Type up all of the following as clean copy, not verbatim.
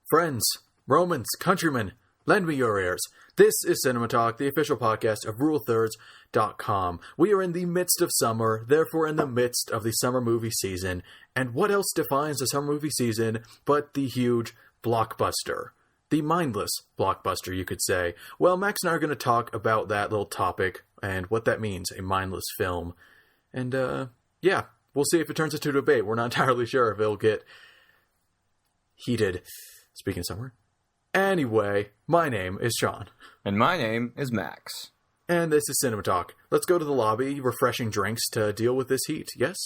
Friends, Romans, countrymen, lend me your ears. This is CinemaTalk, the official podcast of RuleThirds.com. We are in the midst of summer, therefore in the midst of the summer movie season. And what else defines the summer movie season but the huge blockbuster? The mindless blockbuster, you could say. Well, Max and I are going to talk about that little topic and what that means, a mindless film. And, yeah, we'll see if it turns into a debate. We're not entirely sure if it'll get heated. Speaking of summer. Anyway, my name is Sean. And my name is Max. And this is CinemaTalk. Let's go to the lobby, refreshing drinks to deal with this heat, yes?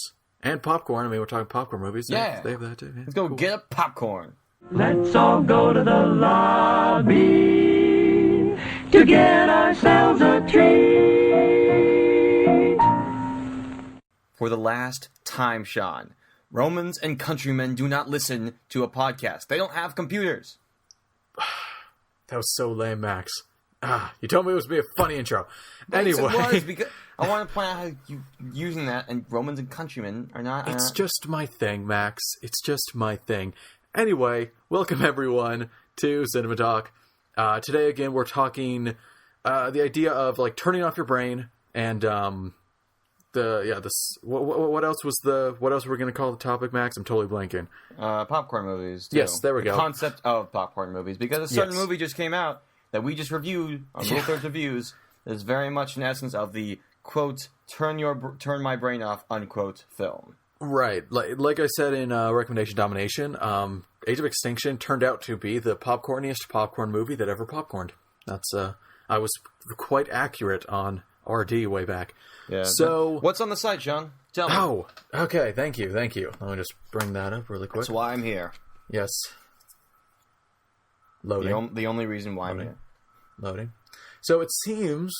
And popcorn. I mean, we're talking popcorn movies. Yeah. They have that too. Yeah. Let's go get a popcorn. Let's all go to the lobby to get ourselves a treat. For the last time, Sean, Romans and countrymen do not listen to a podcast. They don't have computers. That was so lame, Max. You told me it was be a funny intro. Yes, Anyway. it was, because I want to point out how you using that, and Romans and countrymen are not... It's just my thing, Max. It's just my thing. Anyway, welcome everyone to Cinema Talk. Today, again, we're talking the idea of like turning off your brain and what else were we going to call the topic, Max? I'm totally blanking. Popcorn movies, too. Yes, there we go. The concept of popcorn movies, because a certain movie just came out that we just reviewed on Rule Thirds Reviews is very much an essence of the, quote, turn my brain off, unquote, film. Right. Like I said in Recommendation Domination, Age of Extinction turned out to be the popcorniest popcorn movie that ever popcorned. That's, I was quite accurate on RD way back. Yeah. So, what's on the site, Sean? Tell me. Oh, okay. Thank you. Let me just bring that up really quick. That's why I'm here. Yes. Loading. The only reason why I'm here. Loading. So it seems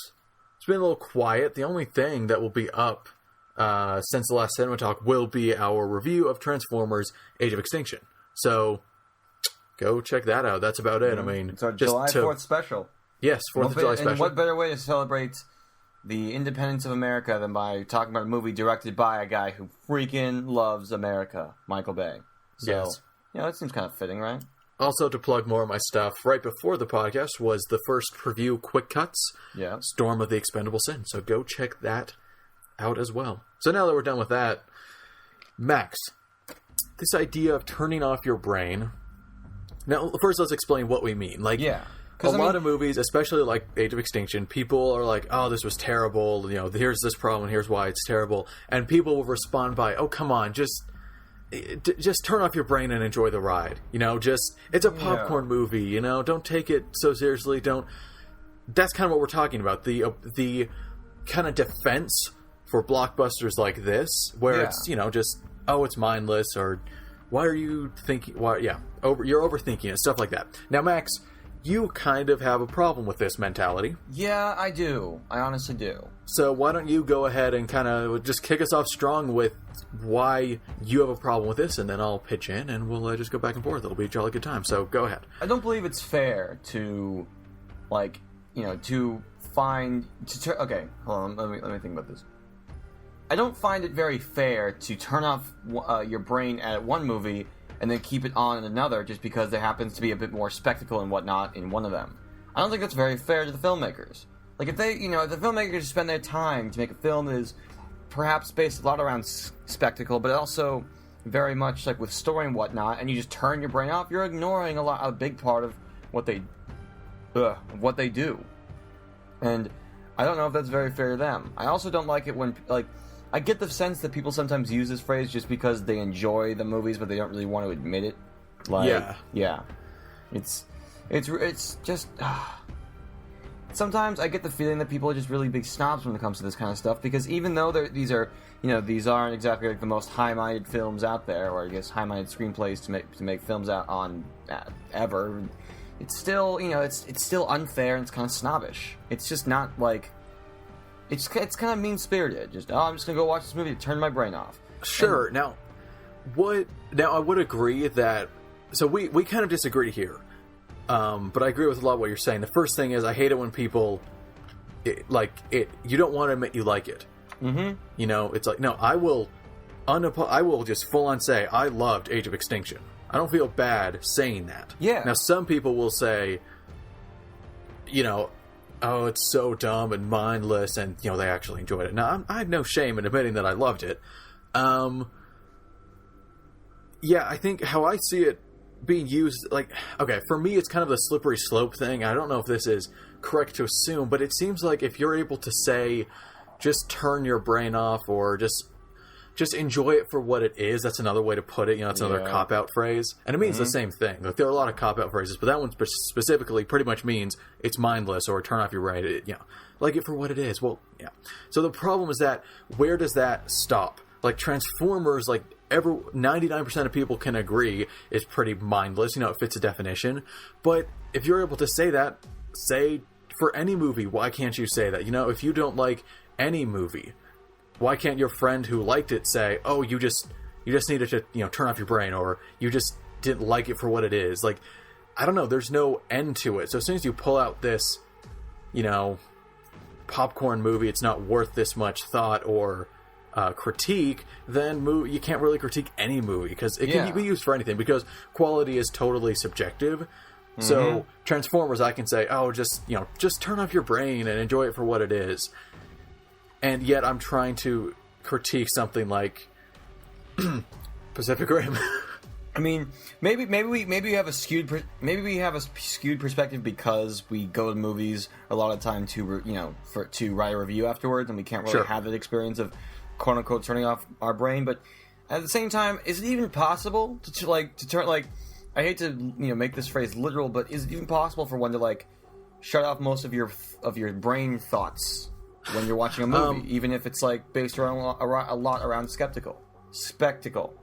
it's been a little quiet. The only thing that will be up since the last Cinema Talk will be our review of Transformers: Age of Extinction. So go check that out. That's about it. I mean, it's our July 4th special. Yes, 4th of July special. And what better way to celebrate the independence of America than by talking about a movie directed by a guy who freaking loves America, Michael Bay. So, yes. That seems kind of fitting, right? Also, to plug more of my stuff, right before the podcast was the first preview Quick Cuts, Storm of the Expendable Sin. So go check that out as well. So now that we're done with that, Max, this idea of turning off your brain. Now, first let's explain what we mean. A lot of movies, especially like Age of Extinction, people are like, oh, this was terrible, here's this problem, here's why it's terrible. And people will respond by, oh, come on, just turn off your brain and enjoy the ride. It's a popcorn movie, don't take it so seriously, That's kind of what we're talking about. The kind of defense for blockbusters like this, where it's, it's mindless, or why are you thinking, you're overthinking it, stuff like that. Now, Max, you kind of have a problem with this mentality. Yeah, I do. I honestly do. So why don't you go ahead and kind of just kick us off strong with why you have a problem with this, and then I'll pitch in, and we'll just go back and forth. It'll be a jolly good time. So go ahead. I don't believe it's fair to, okay, hold on. Let me think about this. I don't find it very fair to turn off your brain at one movie and then keep it on in another just because there happens to be a bit more spectacle and whatnot in one of them. I don't think that's very fair to the filmmakers. Like, if they, if the filmmakers spend their time to make a film that is perhaps based a lot around spectacle, but also very much like with story and whatnot, and you just turn your brain off, you're ignoring a big part of what they do. And I don't know if that's very fair to them. I also don't like it when, I get the sense that people sometimes use this phrase just because they enjoy the movies, but they don't really want to admit it. Yeah. It's just... Sometimes I get the feeling that people are just really big snobs when it comes to this kind of stuff, because even though these aren't exactly like the most high-minded films out there, or I guess high-minded screenplays to make films out on ever, it's still, it's still unfair and it's kind of snobbish. It's just not like... It's kind of mean-spirited. I'm just going to go watch this movie to turn my brain off. Sure. Now, I would agree that... So we kind of disagree here. But I agree with a lot of what you're saying. The first thing is, I hate it when people... you don't want to admit you like it. Mm-hmm. It's like, no, I will just full-on say, I loved Age of Extinction. I don't feel bad saying that. Yeah. Now, some people will say, oh, it's so dumb and mindless, and, they actually enjoyed it. Now, I have no shame in admitting that I loved it. Yeah, I think how I see it being used, okay, for me, it's kind of the slippery slope thing. I don't know if this is correct to assume, but it seems like if you're able to say, just turn your brain off, or just enjoy it for what it is. That's another way to put it. That's another cop-out phrase. And it means the same thing. Like, there are a lot of cop-out phrases, but that one specifically pretty much means it's mindless or turn off your brain. Like it for what it is. Well, yeah. So the problem is that, where does that stop? Like, Transformers, 99% of people can agree is pretty mindless. It fits a definition. But if you're able to say that, say for any movie, why can't you say that? If you don't like any movie, why can't your friend who liked it say, oh, you just needed to, turn off your brain, or you just didn't like it for what it is? Like, I don't know. There's no end to it. So as soon as you pull out this, popcorn movie, it's not worth this much thought or critique, then you can't really critique any movie, because it can be used for anything, because quality is totally subjective. So Transformers, I can say, oh, just turn off your brain and enjoy it for what it is. And yet I'm trying to critique something like Pacific Rim. I mean, maybe we have a skewed perspective because we go to movies a lot of time to write a review afterwards, and we can't really have that experience of quote unquote turning off our brain. But at the same time, is it even possible to turn, I hate to make this phrase literal, but is it even possible for one to shut off most of your brain thoughts when you're watching a movie, even if it's based around a lot around spectacle?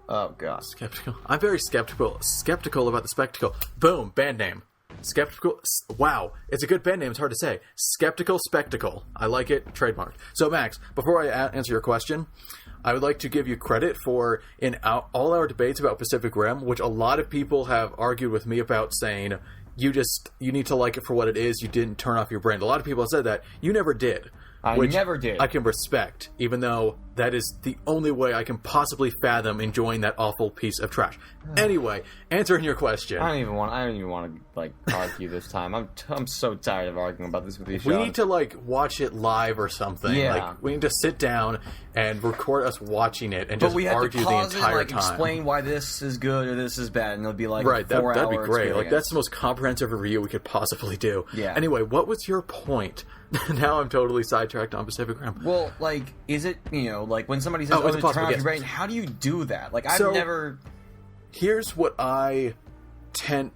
Oh god, skeptical. I'm very skeptical about the spectacle. Boom, band name. Skeptical. Wow, it's a good band name. It's hard to say. Skeptical Spectacle. I like it. Trademarked. So Max, before I answer your question, I would like to give you credit for all our debates about Pacific Rim, which a lot of people have argued with me about, saying you need to like it for what it is. You didn't turn off your brain. A lot of people have said that. You never did. I never did. I can respect, even though that is the only way I can possibly fathom enjoying that awful piece of trash. Anyway, answering your question. I don't even want to argue this time. I'm so tired of arguing about this with you, Sean. We need to watch it live or something. Yeah. We need to sit down and record us watching it and just argue the entire time. Explain why this is good or this is bad, and it'll be right. That'd be great. Experience. That's the most comprehensive review we could possibly do. Yeah. Anyway, what was your point? Now I'm totally sidetracked on Pacific Rim. Well, is it, when somebody says, turn off your brain, how do you do that? I've never... Here's what I tend...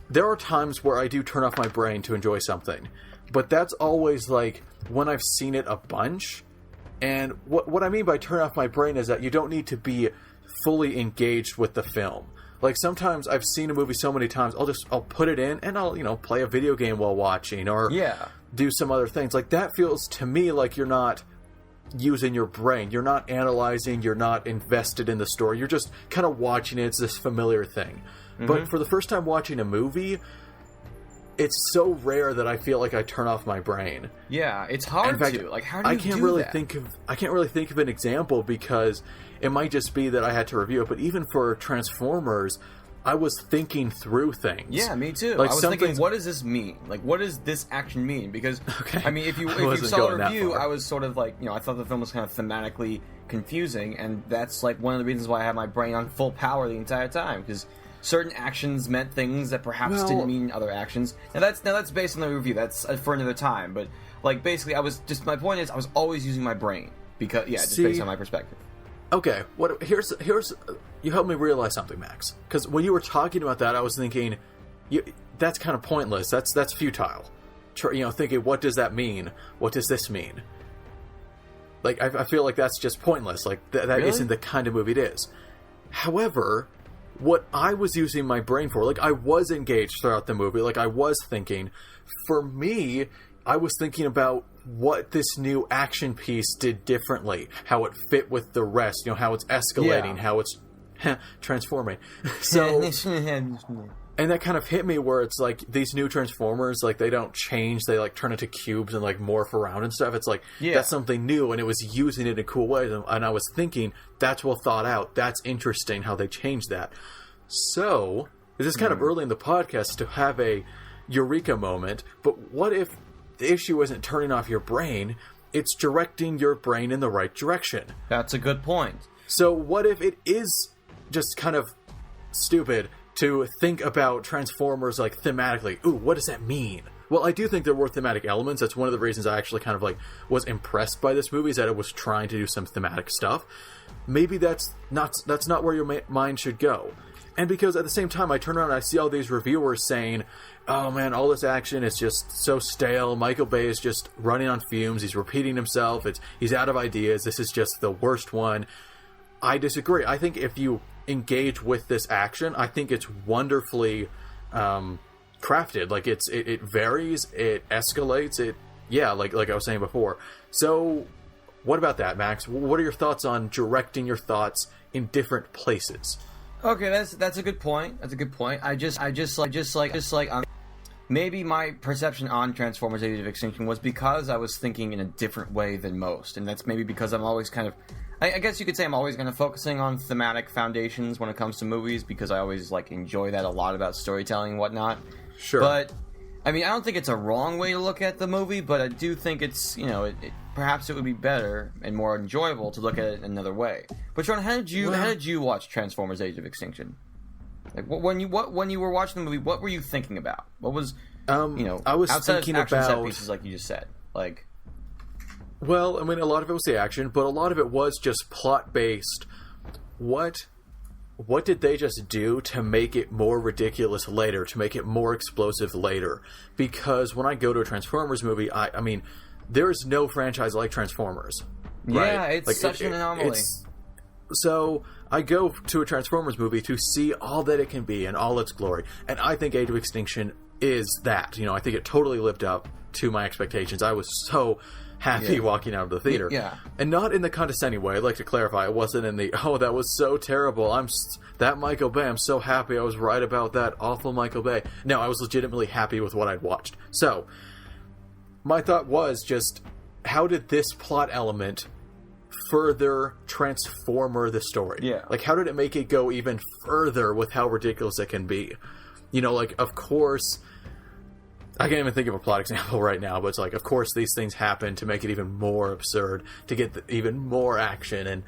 there are times where I do turn off my brain to enjoy something. But that's always, when I've seen it a bunch. And what I mean by turn off my brain is that you don't need to be fully engaged with the film. Sometimes I've seen a movie so many times, I'll put it in and I'll, play a video game while watching, or do some other things. That feels to me like you're not using your brain. You're not analyzing, you're not invested in the story. You're just kind of watching it. It's this familiar thing. Mm-hmm. But for the first time watching a movie, it's so rare that I feel like I turn off my brain. Yeah, it's hard to. How do you do that? I can't really think of an example, because it might just be that I had to review it. But even for Transformers, I was thinking through things. Yeah, me too. I was thinking, what does this mean? What does this action mean? Because, I mean, if you saw the review, I was sort of I thought the film was kind of thematically confusing, and that's one of the reasons why I had my brain on full power the entire time, because certain actions meant things that perhaps didn't mean other actions. Now that's based on the review. That's for another time. But basically, my point is I was always using my brain, because just based on my perspective. Okay, here's you helped me realize something, Max. Because when you were talking about that, I was thinking, that's kind of pointless. That's futile. Thinking, what does that mean? What does this mean? I feel like that's just pointless. That really? Isn't the kind of movie it is. However, what I was using my brain for, I was engaged throughout the movie. I was thinking. For me, I was thinking about what this new action piece did differently, how it fit with the rest, how it's escalating, how it's transforming. So, and that kind of hit me where it's these new Transformers, they don't change, they turn into cubes and morph around and stuff. It's that's something new, and it was using it in cool ways. And I was thinking, that's well thought out. That's interesting how they changed that. So, this is kind of early in the podcast to have a eureka moment, but what if the issue isn't turning off your brain, it's directing your brain in the right direction? That's a good point. So what if it is just kind of stupid to think about Transformers like thematically? Ooh, what does that mean? Well, I do think there were thematic elements. That's one of the reasons I actually kind of like was impressed by this movie, is that it was trying to do some thematic stuff. Maybe that's not where your mind should go. And because at the same time I turn around and I see all these reviewers saying, oh man, all this action is just so stale. Michael Bay is just running on fumes. He's repeating himself. He's out of ideas. This is just the worst one. I disagree. I think if you engage with this action, I think it's wonderfully crafted. Like it varies, it escalates, like I was saying before. So what about that, Max? What are your thoughts on directing your thoughts in different places? Okay, that's a good point. That's a good point. I just like maybe my perception on Transformers: Age of Extinction was because I was thinking in a different way than most, and that's maybe because I'm always kind of, I guess you could say I'm always kind of focusing on thematic foundations when it comes to movies, because I always like enjoy that a lot about storytelling and whatnot. Sure. But I mean, I don't think it's a wrong way to look at the movie, but I do think it's, perhaps it would be better and more enjoyable to look at it another way. But Sean, how did you watch Transformers: Age of Extinction? Like, when you were watching the movie, what were you thinking about? What was, I was outside thinking of action about set pieces, like you just said, like. Well, I mean, a lot of it was the action, but a lot of it was just plot based. What did they just do to make it more ridiculous later, to make it more explosive later? Because when I go to a Transformers movie, I mean, there is no franchise like Transformers. Right? Yeah, it's like, such an anomaly. So I go to a Transformers movie to see all that it can be in all its glory, and I think Age of Extinction is that. I think it totally lived up to my expectations. I was so happy walking out of the theater. Yeah. And not in the condescending way. I'd like to clarify, it wasn't in the, oh, that was so terrible. That Michael Bay, I'm so happy I was right about that awful Michael Bay. No, I was legitimately happy with what I'd watched. So, my thought was just, how did this plot element further transformer the story? Yeah. Like, how did it make it go even further with how ridiculous it can be? Of course, I can't even think of a plot example right now, but it's like, of course, these things happen to make it even more absurd, to get even more action and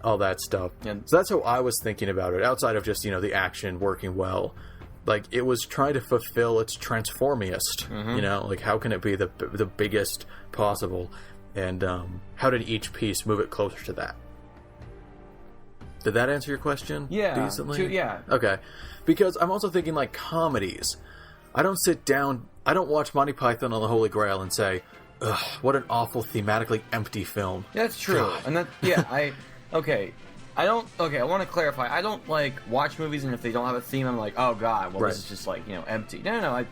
all that stuff. Yeah. So that's how I was thinking about it, outside of just, the action working well. Like, it was trying to fulfill its transformiest, like, how can it be the biggest possible? And how did each piece move it closer to that? Did that answer your question? Yeah. Decently? Yeah. Okay. Because I'm also thinking, like, comedies. I don't watch Monty Python on the Holy Grail and say, ugh, what an awful thematically empty film. That's true. God. And I want to clarify. I don't, watch movies, and if they don't have a theme, I'm like, oh god, well, this is just, empty. No. I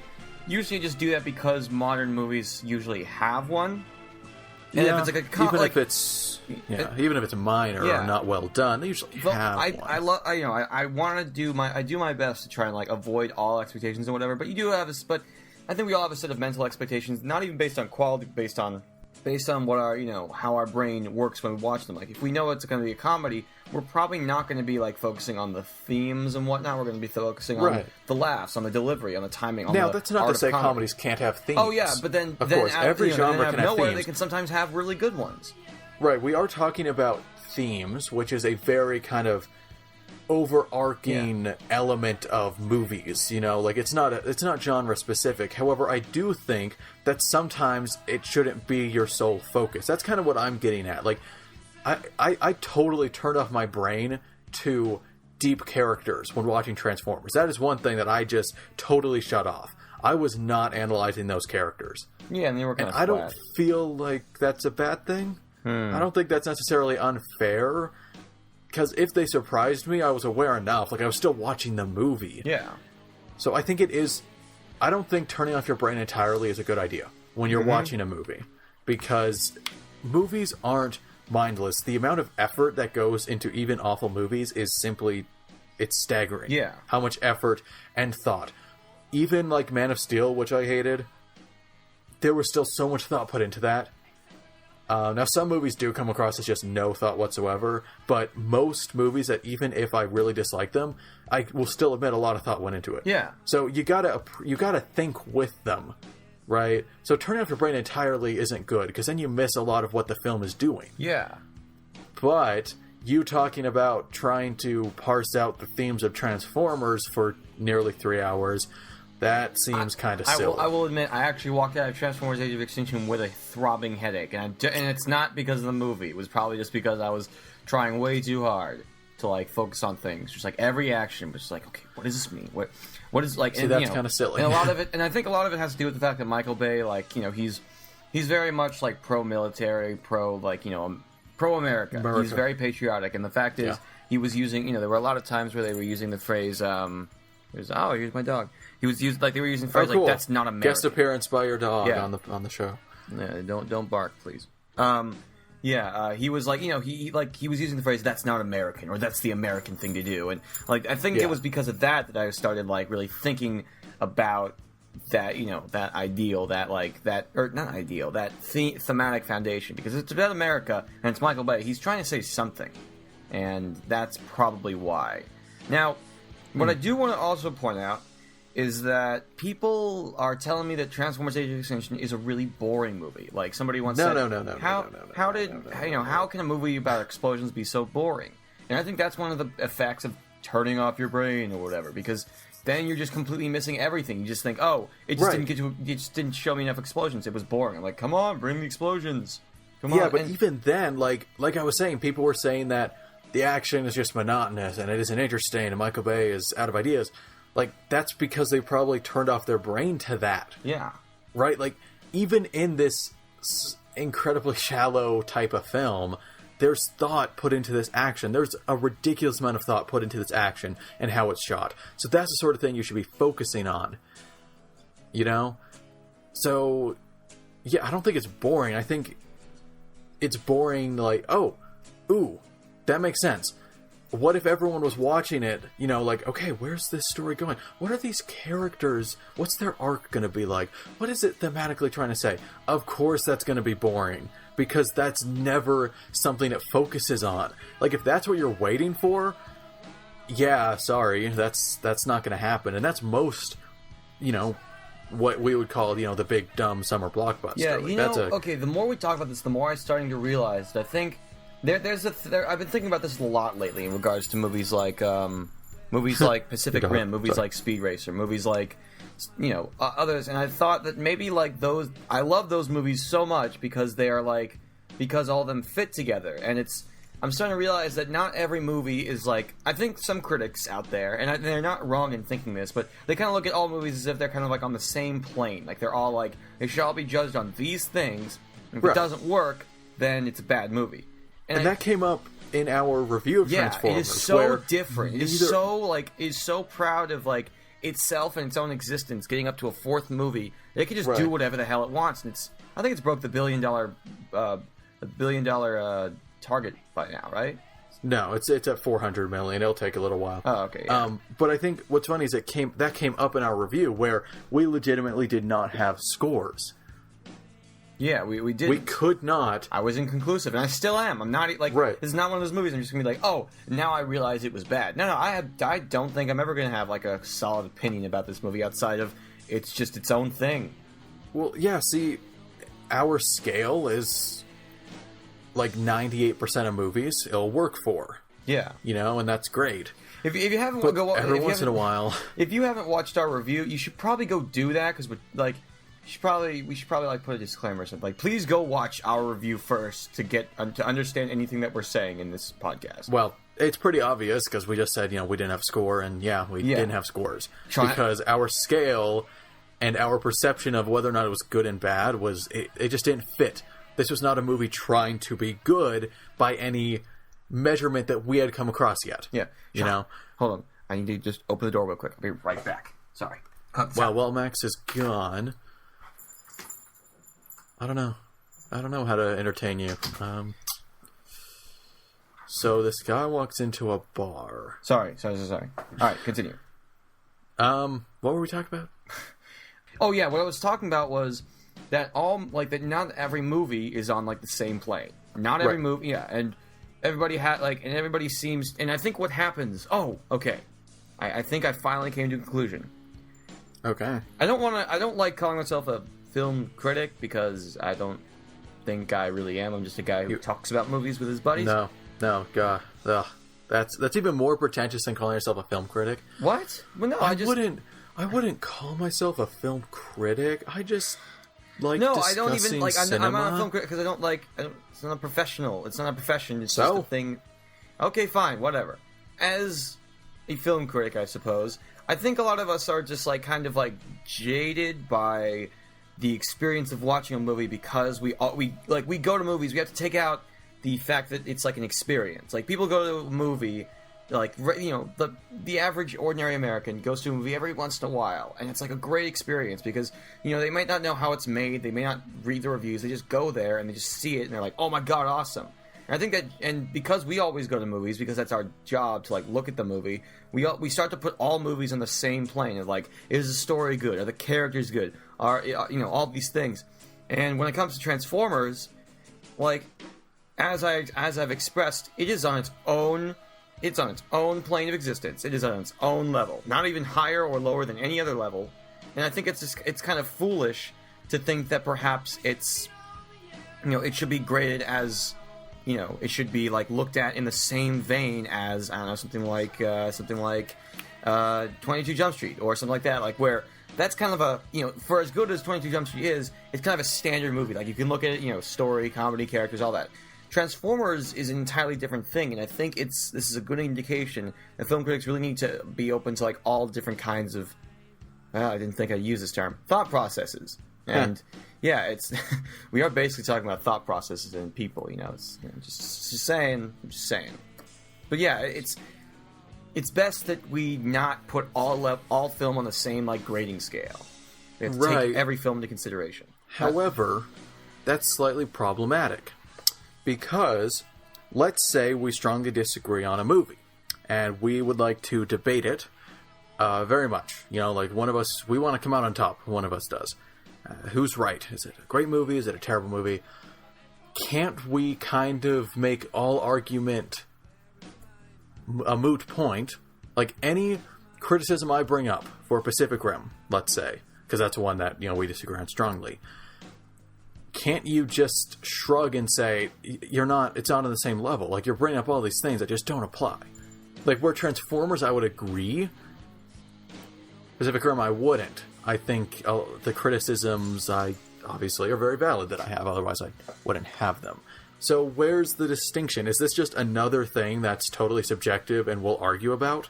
usually just do that because modern movies usually have one. And if it's even if it's minor or not well done, they usually have one. I do my best to try and avoid all expectations and whatever. But you do have but I think we all have a set of mental expectations, not even based on quality, based on what our how our brain works when we watch them. Like, if we know it's going to be a comedy, we're probably not going to be focusing on the themes and whatnot. We're going to be focusing on the laughs, on the delivery, on the timing. Now, that's not to say comedies can't have themes. Oh yeah, but then of course every genre can have themes. They can sometimes have really good ones. Right, we are talking about themes, which is a very kind of overarching element of movies. It's not genre specific. However, I do think that sometimes it shouldn't be your sole focus. That's kind of what I'm getting at. I totally turned off my brain to deep characters when watching Transformers. That is one thing that I just totally shut off. I was not analyzing those characters. Yeah, and they were kind of flat. I don't feel like that's a bad thing. I don't think that's necessarily unfair, because if they surprised me, I was aware enough. I was still watching the movie. Yeah. So I think it is... I don't think turning off your brain entirely is a good idea when you're watching a movie, because movies aren't mindless. The amount of effort that goes into even awful movies is simply... it's staggering. Yeah. How much effort and thought. Even Man of Steel, which I hated, there was still so much thought put into that. Now, some movies do come across as just no thought whatsoever, but most movies that even if I really dislike them, I will still admit a lot of thought went into it. Yeah. So you gotta think with them, right? So turning off your brain entirely isn't good, because then you miss a lot of what the film is doing. Yeah. But you talking about trying to parse out the themes of Transformers for nearly 3 hours... That seems kind of silly. I will admit, I actually walked out of Transformers: Age of Extinction with a throbbing headache, and it's not because of the movie. It was probably just because I was trying way too hard to like focus on things. Just like every action was just like, okay, what does this mean? What is like? See, and, that's kind of silly. And a lot of it, and I think a lot of it has to do with the fact that Michael Bay, like, you know, he's very much like pro-military, pro-America. He's very patriotic, and the fact is, he was using, you know, there were a lot of times where they were using the phrase, here's my dog. He was used like they were using phrases like that's not American. Guest appearance by your dog on the show. Yeah, don't bark, please. He was like, you know, he was using the phrase that's not American, or that's the American thing to do, and like I think it was because of that I started like really thinking about that, you know, that ideal, that like that, or not ideal, that thematic foundation, because it's about America and it's Michael Bay. He's trying to say something, and that's probably why. Now, what I do want to also point out is that people are telling me that Transformers: Age of Extinction is a really boring movie. Like somebody once said, how can a movie about explosions be so boring? And I think that's one of the effects of turning off your brain or whatever, because then you're just completely missing everything. You just think, oh, it just didn't show me enough explosions. It was boring. I'm like, come on, bring the explosions. Come on. Yeah, but even then, like I was saying, people were saying that the action is just monotonous and it isn't interesting and Michael Bay is out of ideas. Like, that's because they probably turned off their brain to that. Yeah. Right? Like, even in this incredibly shallow type of film, there's thought put into this action. There's a ridiculous amount of thought put into this action and how it's shot. So that's the sort of thing you should be focusing on. You know? So, yeah, I don't think it's boring. I think it's boring, like, that makes sense. What if everyone was watching it, you know, like, okay, where's this story going? What are these characters? What's their arc going to be like? What is it thematically trying to say? Of course that's going to be boring, because that's never something it focuses on. Like, if that's what you're waiting for, yeah, sorry, that's not going to happen. And that's most, you know, what we would call, you know, the big, dumb summer blockbuster. Yeah, like, you know, okay, the more we talk about this, the more I'm starting to realize that I think... I've been thinking about this a lot lately in regards to movies like Pacific Rim, movies like Speed Racer, movies like, you know, others, and I thought that maybe like those, I love those movies so much because they are like, because all of them fit together, and I'm starting to realize that not every movie is like, I think some critics out there, and they're not wrong in thinking this, but they kind of look at all movies as if they're kind of like on the same plane, like they're all like, they should all be judged on these things, and if it doesn't work, then it's a bad movie. And that came up in our review of Transformers. Yeah, it is so different. It is so proud of like itself and its own existence, getting up to a fourth movie. It can just do whatever the hell it wants, and I think it's broke the $1 billion target by now, right? No, it's at 400 million. It'll take a little while. Oh, okay. Yeah. But I think what's funny is that came up in our review where we legitimately did not have scores. Yeah, we did. We could not. I was inconclusive, and I still am. I'm not like this is not one of those movies I'm just gonna be like, oh, now I realize it was bad. No, I don't think I'm ever gonna have like a solid opinion about this movie outside of it's just its own thing. Well, yeah. See, our scale is like 98% of movies it'll work for. Yeah, you know, and that's great. If you haven't, but every once in a while, if you haven't watched our review, you should probably go do that because we're like. We should probably like put a disclaimer or something. Like, please go watch our review first to get to understand anything that we're saying in this podcast. Well, it's pretty obvious because we just said, you know, we didn't have a score, and we didn't have scores because our scale and our perception of whether or not it was good and bad was it just didn't fit. This was not a movie trying to be good by any measurement that we had come across yet. Yeah, you know. Hold on, I need to just open the door real quick. I'll be right back. Sorry. While Max is gone. I don't know how to entertain you. So this guy walks into a bar. Sorry. All right, continue. What were we talking about? Oh yeah, what I was talking about was that not every movie is on like the same plane. Not every movie, yeah, and everybody everybody seems, and I think what happens. Oh, okay, I think I finally came to a conclusion. Okay. I don't like calling myself a film critic because I don't think I really am. I'm just a guy who talks about movies with his buddies. No, God, ugh. That's even more pretentious than calling yourself a film critic. What? Well, no, I wouldn't call myself a film critic. I just like I don't even like. cinema. I'm not a film critic because I don't like. It's not a professional. It's not a profession. It's just a thing. Okay, fine, whatever. As a film critic, I suppose, I think a lot of us are just like kind of like jaded by the experience of watching a movie because we go to movies. We have to take out the fact that it's like an experience. Like people go to a movie, like the average ordinary American goes to a movie every once in a while, and it's like a great experience because they might not know how it's made, they may not read the reviews, they just go there and they just see it and they're like, oh my god, awesome. And I think that, and because we always go to movies because that's our job to like look at the movie, we start to put all movies on the same plane of like, is the story good? Are the characters good? Are all these things? And when it comes to Transformers, like as I've expressed, it is on its own. It's on its own plane of existence. It is on its own level, not even higher or lower than any other level. And I think it's kind of foolish to think that perhaps it's it should be graded as it should be like looked at in the same vein as I don't know something like 22 Jump Street or something like that, like where that's kind of a for as good as 22 Jump Street is, it's kind of a standard movie. Like you can look at it, story, comedy, characters, all that. Transformers is an entirely different thing, and I think this is a good indication that film critics really need to be open to like all different kinds of I didn't think I'd use this term, thought processes. And it's we are basically talking about thought processes in people, it's just saying. But yeah, it's best that we not put all film on the same like grading scale. We have to take every film into consideration. However, that's slightly problematic. Because, let's say we strongly disagree on a movie, and we would like to debate it very much. Like one of us, we want to come out on top. One of us does. Who's right? Is it a great movie? Is it a terrible movie? Can't we kind of make all argument a moot point? Like any criticism I bring up for Pacific Rim, let's say, because that's one that we disagree on strongly. Can't you just shrug and say, it's not on the same level? Like, you're bringing up all these things that just don't apply. Like, where Transformers, I would agree. Pacific Rim, I wouldn't. I think the criticisms obviously are very valid that I have, otherwise I wouldn't have them. So where's the distinction? Is this just another thing that's totally subjective and we'll argue about?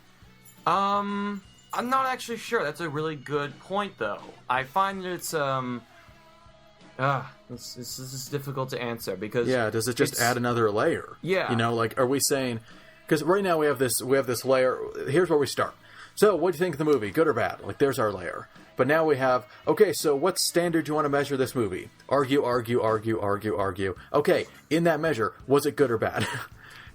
I'm not actually sure. That's a really good point, though. I find that it's, this is difficult to answer because does it just add another layer? Like are we saying, because right now we have this layer. Here's where we start. So what do you think of the movie, good or bad? Like there's our layer. But now we have, okay, so what standard do you want to measure this movie? Argue. Okay, in that measure, was it good or bad?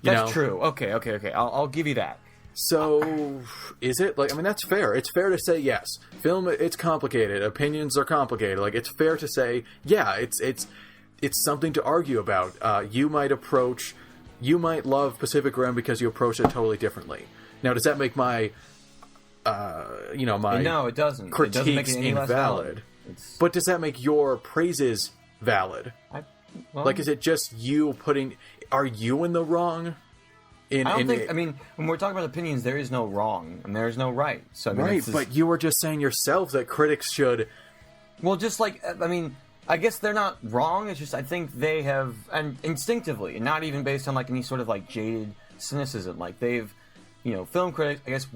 That's true. Okay. I'll give you that. So, is it? Like, I mean, that's fair. It's fair to say yes. Film, it's complicated. Opinions are complicated. Like, it's fair to say, yeah, it's something to argue about. You might love Pacific Rim because you approach it totally differently. Now, does that make my, no, it doesn't. Critiques it doesn't make it any less valid. But does that make your praises valid? Like, is it just you are you in the wrong? I mean, when we're talking about opinions, there is no wrong and there is no right. So, but you were just saying yourself that critics should. Well, just like, I mean, I guess they're not wrong. It's just I think they have, and instinctively, and not even based on like any sort of like jaded cynicism. Like they've, film critics. I guess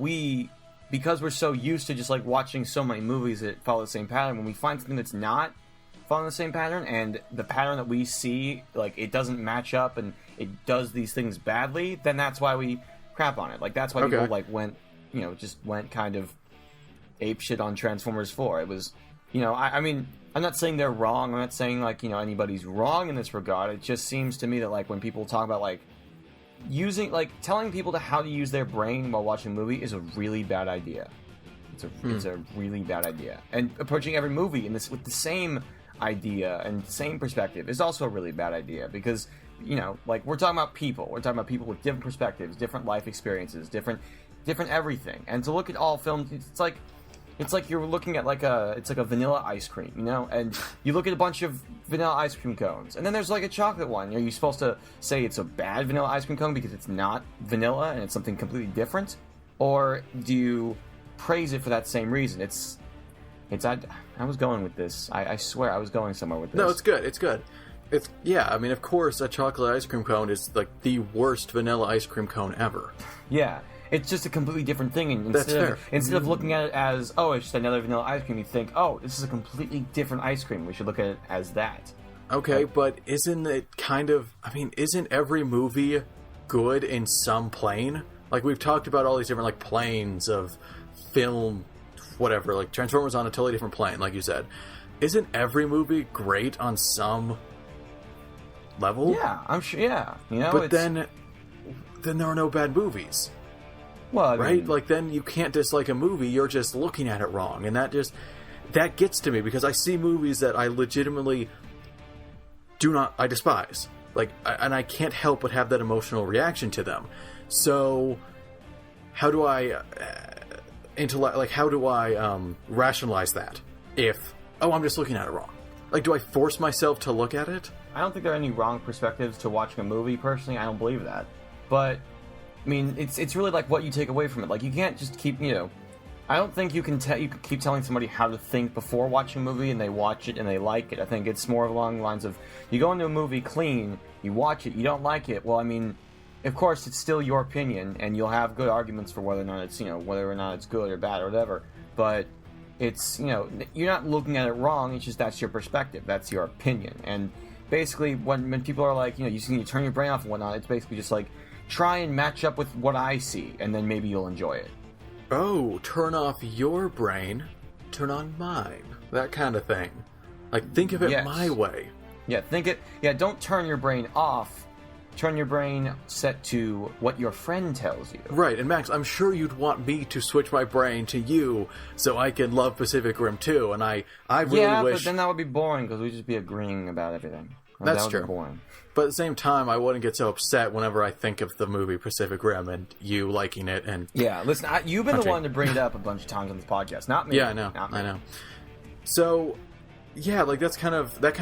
because we're so used to just like watching so many movies that follow the same pattern. When we find something that's not following the same pattern, and the pattern that we see, like it doesn't match up, and it does these things badly, then that's why we crap on it. Like that's why people like went kind of ape shit on Transformers 4. It was, I mean, I'm not saying they're wrong. I'm not saying like anybody's wrong in this regard. It just seems to me that like when people talk about like telling people how to use their brain while watching a movie is a really bad idea. It's a really bad idea. And approaching every movie with the same idea and same perspective is also a really bad idea because, you know, like we're talking about people. We're talking about people with different perspectives, different life experiences, different everything. And to look at all films, it's like you're looking at like a vanilla ice cream, you know? And you look at a bunch of vanilla ice cream cones, and then there's like a chocolate one. Are you supposed to say it's a bad vanilla ice cream cone because it's not vanilla and it's something completely different? Or do you praise it for that same reason? I was going with this. I swear I was going somewhere with this. No, it's good. It's good. I mean, of course, a chocolate ice cream cone is like the worst vanilla ice cream cone ever. Yeah. It's just a completely different thing. And instead of looking at it as, oh, it's just another vanilla ice cream, you think, oh, this is a completely different ice cream. We should look at it as that. Okay, but isn't it kind of... I mean, isn't every movie good in some plane? Like, we've talked about all these different, like, planes of film, whatever. Like, Transformers on a totally different plane, like you said. Isn't every movie great on some level? Yeah, I'm sure, yeah. You know, but then there are no bad movies. Well, I mean, right? Like, then you can't dislike a movie, you're just looking at it wrong. And that gets to me, because I see movies that I legitimately I despise. Like, and I can't help but have that emotional reaction to them. So, how do I, rationalize that? I'm just looking at it wrong. Like, do I force myself to look at it? I don't think there are any wrong perspectives to watching a movie, personally. I don't believe that. But... I mean, it's really like what you take away from it. Like, you can't just keep, you know... I don't think you can keep telling somebody how to think before watching a movie and they watch it and they like it. I think it's more along the lines of, you go into a movie clean, you watch it, you don't like it. Well, I mean, of course, it's still your opinion, and you'll have good arguments for whether or not it's good or bad or whatever. But it's, you know, you're not looking at it wrong, it's just that's your perspective, that's your opinion. And basically, when people are like, you know, you turn your brain off and whatnot, it's basically just like, try and match up with what I see, and then maybe you'll enjoy it. Oh, turn off your brain, turn on mine. That kind of thing. Like, think of it my way. Yeah, don't turn your brain off. Turn your brain set to what your friend tells you. Right, and Max, I'm sure you'd want me to switch my brain to you so I can love Pacific Rim 2, and I really wish... Yeah, but then that would be boring, because we'd just be agreeing about everything. That's that would true. Be boring. But at the same time, I wouldn't get so upset whenever I think of the movie Pacific Rim and you liking it. And yeah, listen, you've been the one to bring it up a bunch of times on this podcast, not me. Yeah, I know. So, yeah, like that kind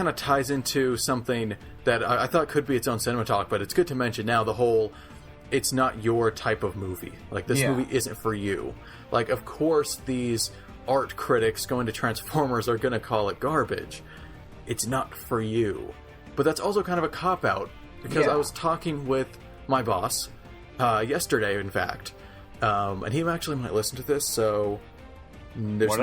of ties into something that I thought could be its own cinema talk, but it's good to mention now. The whole, it's not your type of movie. Like, this movie isn't for you. Like, of course, these art critics going to Transformers are going to call it garbage. It's not for you. But that's also kind of a cop-out, because I was talking with my boss yesterday, in fact, and he actually might listen to this, so there's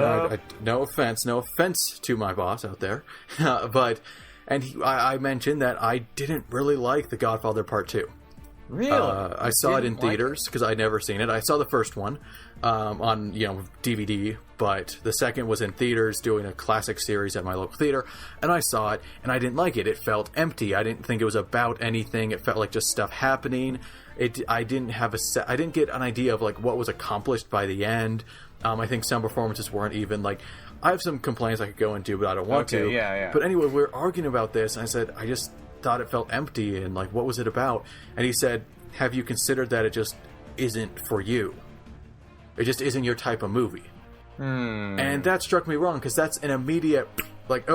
no offense to my boss out there, but I mentioned that I didn't really like The Godfather Part 2. Really? I saw it in theaters because I'd never seen it. I saw the first one on DVD, but the second was in theaters doing a classic series at my local theater, and I saw it, and I didn't like it. It felt empty. I didn't think it was about anything. It felt like just stuff happening. I didn't get an idea of like what was accomplished by the end. I think some performances weren't even like. I have some complaints I could go into, but I don't want to. Yeah. But anyway, we were arguing about this, and I said I just thought it felt empty, and like, what was it about? And he said, have you considered that it just isn't for you? It just isn't your type of movie. And that struck me wrong, because that's an immediate, like,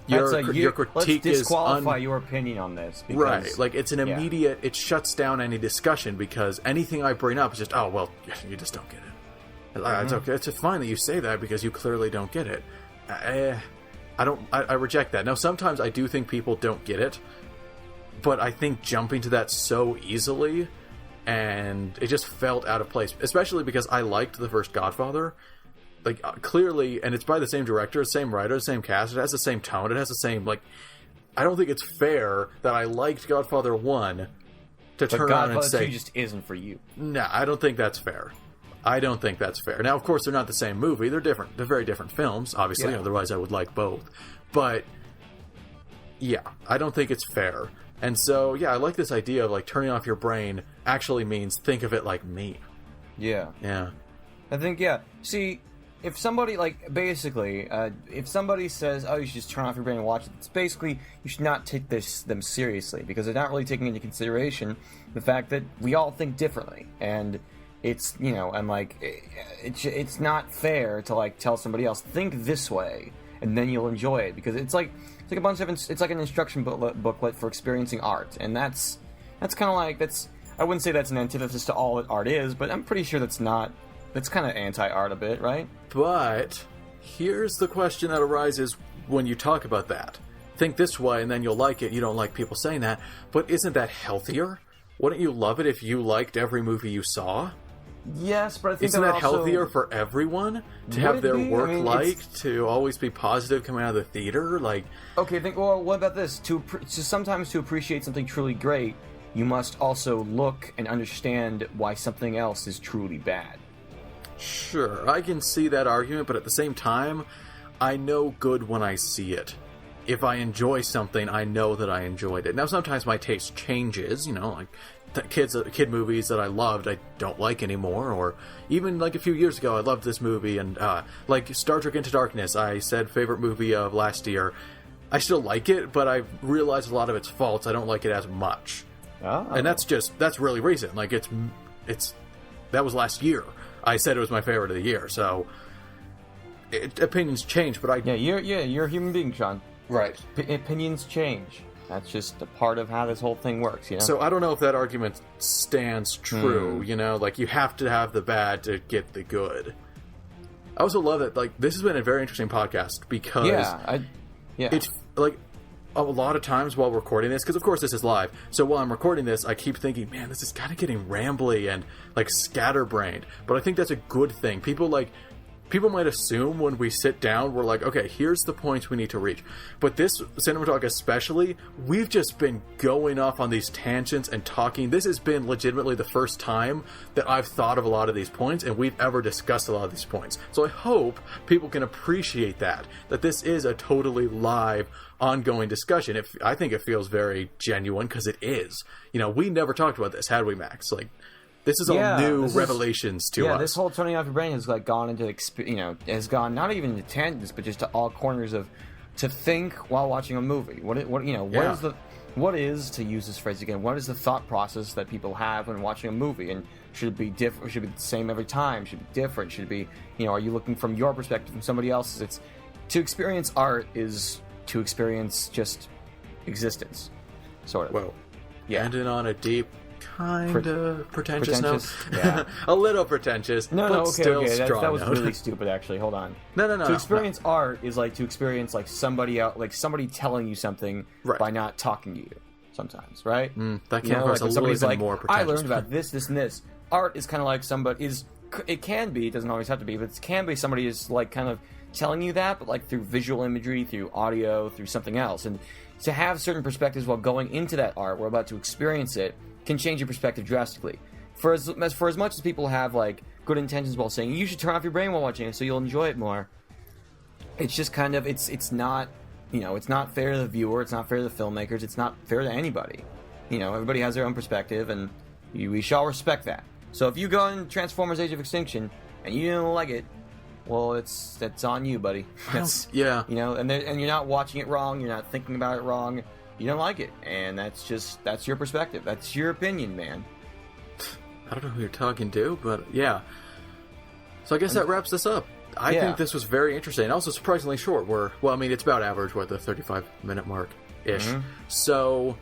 your critique let's disqualify is your opinion on this. Because, right, like, it's an immediate, it shuts down any discussion, because anything I bring up is just, you just don't get it. It's okay, it's fine that you say that, because you clearly don't get it. I reject that. Now, sometimes I do think people don't get it, but I think jumping to that so easily, and it just felt out of place, especially because I liked the first Godfather. Like, clearly, and it's by the same director, same writer, same cast, it has the same tone, it has the same, like, I don't think it's fair that I liked Godfather 1 to turn around and say... Godfather 2 just isn't for you. Nah, I don't think that's fair. I don't think that's fair. Now, of course, they're not the same movie. They're different. They're very different films, obviously, otherwise I would like both. But, yeah, I don't think it's fair. And so, yeah, I like this idea of, like, turning off your brain actually means think of it like me. Yeah. Yeah. I think, see, if somebody, like, basically, if somebody says, oh, you should just turn off your brain and watch it, it's basically, you should not take them seriously, because they're not really taking into consideration the fact that we all think differently, and it's, you know, and, like, it's not fair to, like, tell somebody else, think this way, and then you'll enjoy it, because it's like a bunch of, it's like an instruction booklet for experiencing art, and that's kind of like, I wouldn't say that's an antithesis to all that art is, but I'm pretty sure that's kind of anti-art a bit, right? But here's the question that arises when you talk about that. Think this way and then you'll like it. You don't like people saying that. But isn't that healthier? Wouldn't you love it if you liked every movie you saw? Yes, but I think isn't that also healthier for everyone to have their work liked, to always be positive coming out of the theater? Like, okay, well, what about this? Sometimes to appreciate something truly great, you must also look and understand why something else is truly bad. Sure, I can see that argument, but at the same time, I know good when I see it. If I enjoy something, I know that I enjoyed it. Now, sometimes my taste changes, you know, like kid movies that I loved, I don't like anymore, or even like a few years ago, I loved this movie, and like Star Trek Into Darkness, I said favorite movie of last year. I still like it, but I realized a lot of its faults. I don't like it as much. Oh. And that's really recent. Like, that was last year. I said it was my favorite of the year, so opinions change, but you're a human being, Sean. Right. Opinions change. That's just a part of how this whole thing works, you know? So I don't know if that argument stands true, you know? Like, you have to have the bad to get the good. I also love that, like, this has been a very interesting podcast, because it's, like, a lot of times while recording this, because of course this is live, so while I'm recording this, I keep thinking, man, this is kind of getting rambly and, like, scatterbrained, but I think that's a good thing. People might assume when we sit down, we're like, okay, here's the points we need to reach. But this CinemaTalk especially, we've just been going off on these tangents and talking. This has been legitimately the first time that I've thought of a lot of these points, and we've ever discussed a lot of these points. So I hope people can appreciate that this is a totally live, ongoing discussion. I think it feels very genuine, because it is. You know, we never talked about this, had we, Max? Like, this is all new revelations to us. Yeah, this whole turning off your brain has, like, gone into, has gone not even into tangents, but just to all corners of, to think while watching a movie. What is, to use this phrase again, what is the thought process that people have when watching a movie? And should it be different? Should it be the same every time? Should it be different? Should it be, are you looking from your perspective, from somebody else's? To experience art is to experience just existence, sort of. Well, ending on a deep, kind of pretentious note. Yeah. A little pretentious, but still strong. That was really stupid, actually. Hold on. No. To experience art is like to experience, like, somebody else, like somebody telling you something by not talking to you. Sometimes, right? That came across a little bit more pretentious. I learned about this, and this. Art is kind of like it can be. It doesn't always have to be, but it can be somebody is, like, kind of telling you that, but, like, through visual imagery, through audio, through something else. And to have certain perspectives while going into that art, we're about to experience it, can change your perspective drastically. For as much as people have, like, good intentions while saying, you should turn off your brain while watching it so you'll enjoy it more, it's just kind of, it's not, it's not fair to the viewer, it's not fair to the filmmakers, it's not fair to anybody. Everybody has their own perspective, and we shall respect that. So if you go in Transformers Age of Extinction, and you didn't like it, well, that's on you, buddy. And you're not watching it wrong, you're not thinking about it wrong, you don't like it, and that's your perspective, that's your opinion, man. I don't know who you're talking to, but yeah. So I guess that wraps this up. I think this was very interesting, and also surprisingly short. It's about average, the 35-minute mark-ish. So,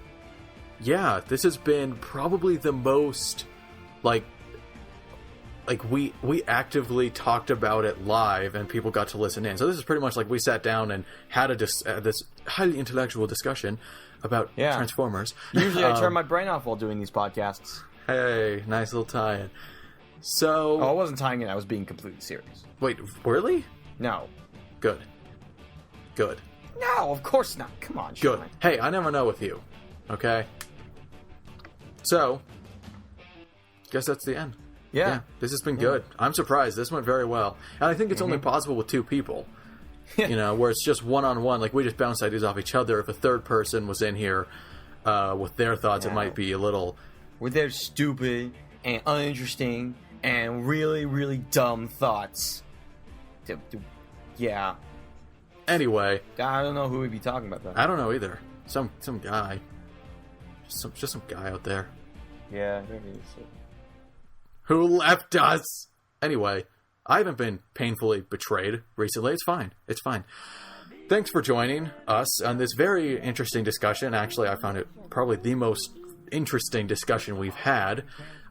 yeah, this has been probably the most, like we actively talked about it live, and people got to listen in. So this is pretty much like we sat down and had this highly intellectual discussion about Transformers. Usually I turn my brain off while doing these podcasts. Hey, nice little tie-in. So... I wasn't tying in, I was being completely serious. Wait, really? No. Good. No, of course not. Come on, Sean. Good. Hey, I never know with you. Okay? So, guess that's the end. Yeah. This has been good. I'm surprised. This went very well. And I think it's only possible with two people. Where it's just one-on-one. Like, we just bounce ideas off each other. If a third person was in here with their thoughts, it might be a little... With their stupid and uninteresting and really, really dumb thoughts. Yeah. Anyway. I don't know who we'd be talking about, though. I don't know either. Some guy. Just some guy out there. Yeah, maybe so. Who left us? Anyway, I haven't been painfully betrayed recently. It's fine. It's fine. Thanks for joining us on this very interesting discussion. Actually, I found it probably the most interesting discussion we've had.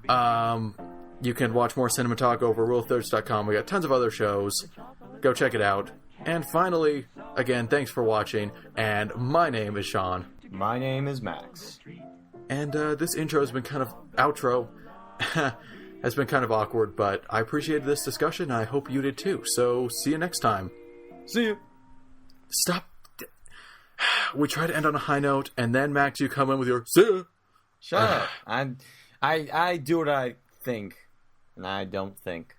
You can watch more CinemaTalk over RuleThirds.com. We got tons of other shows. Go check it out. And finally, again, thanks for watching. And my name is Sean. My name is Max. And this intro has been kind of outro. Has been kind of awkward, but I appreciated this discussion, and I hope you did too. So, see you next time. See you. Stop. We try to end on a high note, and then, Max, you come in with your see ya. Shut up. I do what I think, and I don't think.